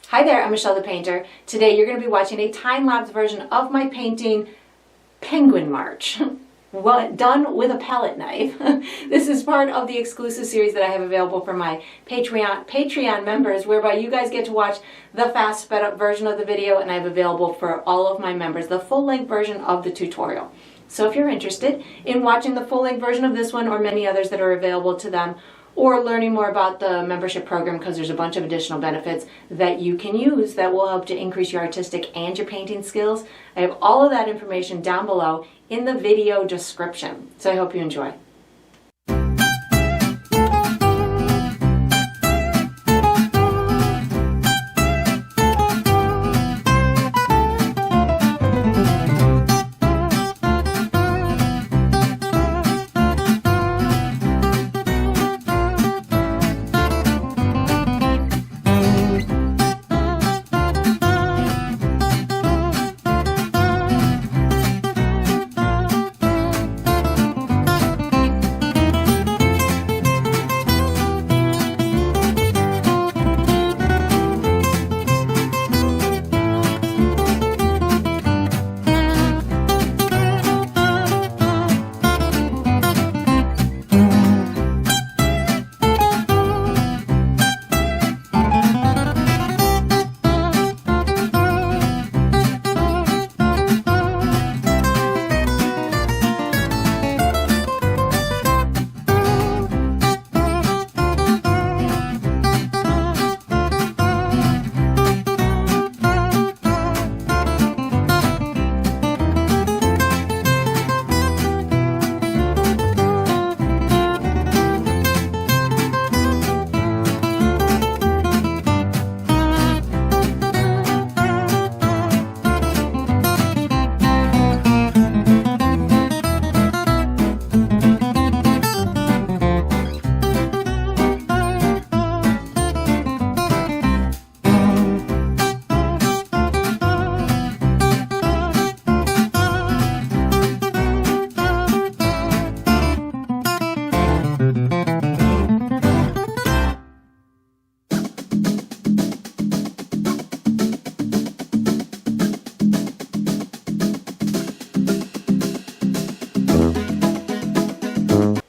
Hi there, I'm Michelle the Painter. Today you're going to be watching a time-lapse version of my painting Penguin March. Done with a palette knife. This is part of the exclusive series that I have available for my Patreon members, whereby you guys get to watch the fast sped up version of the video, and I have available for all of my members the full-length version of the tutorial. So if you're interested in watching the full-length version of this one or many others that are available to them, or learning more about the membership program, because there's a bunch of additional benefits that you can use that will help to increase your artistic and your painting skills, I have all of that information down below in the video description. So I hope you enjoy.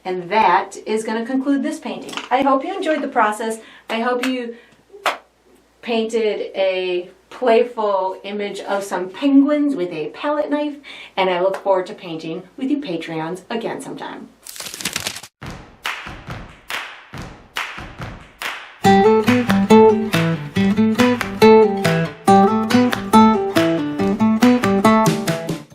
And that is going to conclude this painting. I hope you enjoyed the process. I hope you painted a playful image of some penguins with a palette knife, and I look forward to painting with you Patreons again sometime.